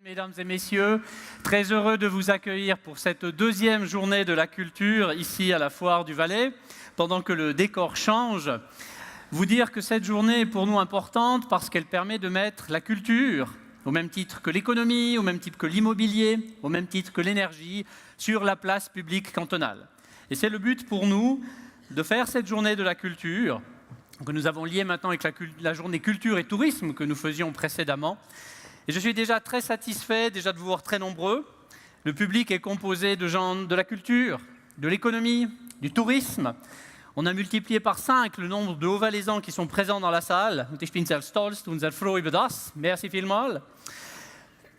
Mesdames et messieurs, très heureux de vous accueillir pour cette deuxième journée de la culture ici à la Foire du Valais, pendant que le décor change. Vous dire que cette journée est pour nous importante parce qu'elle permet de mettre la culture, au même titre que l'économie, au même titre que l'immobilier, au même titre que l'énergie, sur la place publique cantonale. Et c'est le but pour nous de faire cette journée de la culture, que nous avons liée maintenant avec la journée culture et tourisme que nous faisions précédemment. Et je suis déjà très satisfait de vous voir très nombreux. Le public est composé de gens de la culture, de l'économie, du tourisme. On a multiplié par 5 le nombre de Haut-Valaisans qui sont présents dans la salle. Ich bin sehr stolz und sehr froh über das. Merci vielmals.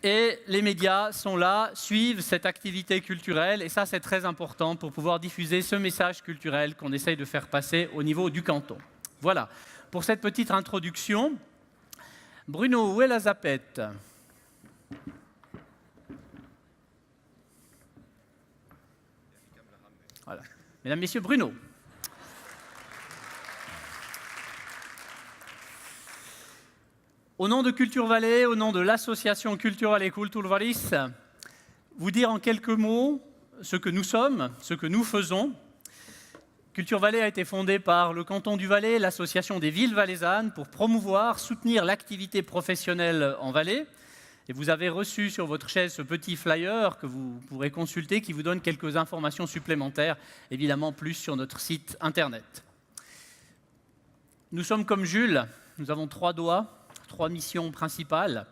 Et les médias sont là, suivent cette activité culturelle. Et ça, c'est très important pour pouvoir diffuser ce message culturel qu'on essaye de faire passer au niveau du canton. Voilà, pour cette petite introduction. Bruno, où est la zapette? Voilà. Mesdames, Messieurs, Bruno. Au nom de Culture Valais, au nom de l'association culturelle et Kulturvalis, vous dire en quelques mots ce que nous sommes, ce que nous faisons. Culture Valais a été fondée par le canton du Valais, l'association des villes valaisannes, pour promouvoir, soutenir l'activité professionnelle en Valais. Et vous avez reçu sur votre chaise ce petit flyer que vous pourrez consulter, qui vous donne quelques informations supplémentaires, évidemment plus sur notre site internet. Nous sommes comme Jules, nous avons 3 doigts, 3 missions principales.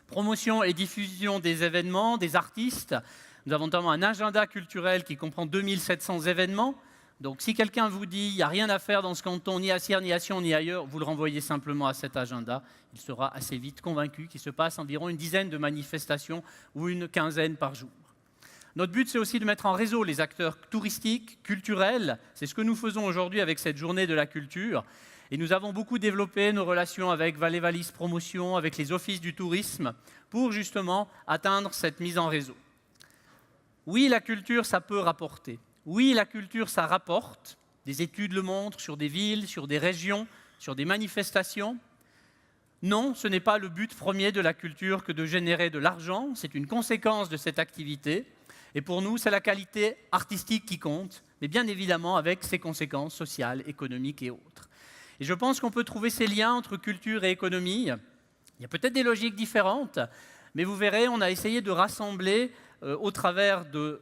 Promotion et diffusion des événements, des artistes. Nous avons notamment un agenda culturel qui comprend 2700 événements. Donc si quelqu'un vous dit qu'il n'y a rien à faire dans ce canton, ni à Sierre, ni à Sion, ni ailleurs, vous le renvoyez simplement à cet agenda. Il sera assez vite convaincu qu'il se passe environ une dizaine de manifestations ou une quinzaine par jour. Notre but, c'est aussi de mettre en réseau les acteurs touristiques, culturels. C'est ce que nous faisons aujourd'hui avec cette journée de la culture. Et nous avons beaucoup développé nos relations avec Valais Valis Promotion, avec les offices du tourisme, pour justement atteindre cette mise en réseau. Oui, la culture, ça peut rapporter. Oui, la culture, ça rapporte. Des études le montrent sur des villes, sur des régions, sur des manifestations. Non, ce n'est pas le but premier de la culture que de générer de l'argent. C'est une conséquence de cette activité. Et pour nous, c'est la qualité artistique qui compte, mais bien évidemment avec ses conséquences sociales, économiques et autres. Et je pense qu'on peut trouver ces liens entre culture et économie. Il y a peut-être des logiques différentes, mais vous verrez, on a essayé de rassembler au travers de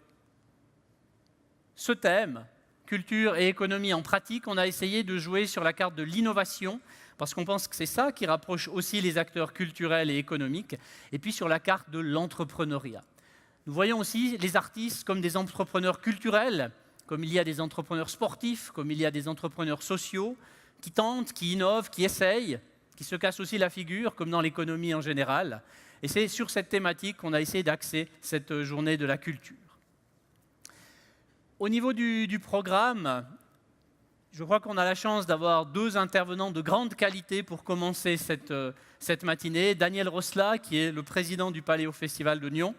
ce thème, culture et économie en pratique, on a essayé de jouer sur la carte de l'innovation, parce qu'on pense que c'est ça qui rapproche aussi les acteurs culturels et économiques, et puis sur la carte de l'entrepreneuriat. Nous voyons aussi les artistes comme des entrepreneurs culturels, comme il y a des entrepreneurs sportifs, comme il y a des entrepreneurs sociaux, qui tentent, qui innovent, qui essayent, qui se cassent aussi la figure, comme dans l'économie en général. Et c'est sur cette thématique qu'on a essayé d'axer cette journée de la culture. Au niveau du programme, je crois qu'on a la chance d'avoir 2 intervenants de grande qualité pour commencer cette matinée. Daniel Rosla, qui est le président du Paléo Festival de Nyon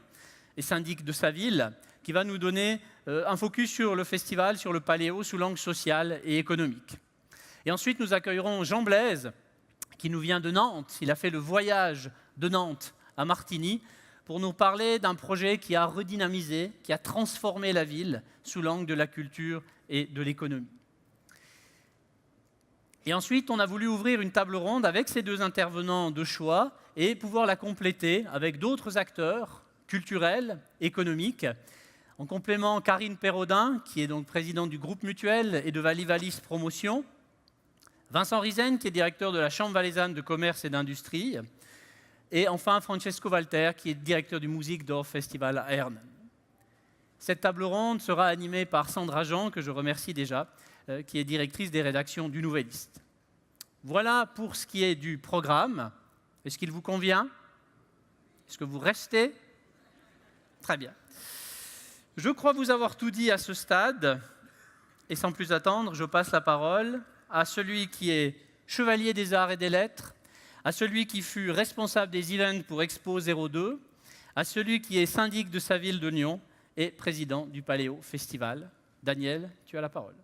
et syndic de sa ville, qui va nous donner un focus sur le festival, sur le Paléo, sous l'angle social et économique. Et ensuite, nous accueillerons Jean Blaise, qui nous vient de Nantes. Il a fait le voyage de Nantes à Martigny, pour nous parler d'un projet qui a redynamisé, qui a transformé la ville sous l'angle de la culture et de l'économie. Et ensuite, on a voulu ouvrir une table ronde avec ces 2 intervenants de choix et pouvoir la compléter avec d'autres acteurs culturels, économiques. En complément, Karine Perraudin, qui est donc présidente du groupe Mutuel et de Valais Valis Promotion. Vincent Rizen, qui est directeur de la Chambre valaisanne de commerce et d'industrie. Et enfin, Francesco Walter, qui est directeur du Musikdorf Festival à Hernen. Cette table ronde sera animée par Sandra Jean, que je remercie déjà, qui est directrice des rédactions du Nouvelliste. Voilà pour ce qui est du programme. Est-ce qu'il vous convient? Est-ce que vous restez? Très bien. Je crois vous avoir tout dit à ce stade. Et sans plus attendre, je passe la parole à celui qui est chevalier des arts et des lettres, à celui qui fut responsable des events pour Expo 02, à celui qui est syndic de sa ville de Nyon et président du Paléo Festival. Daniel, tu as la parole.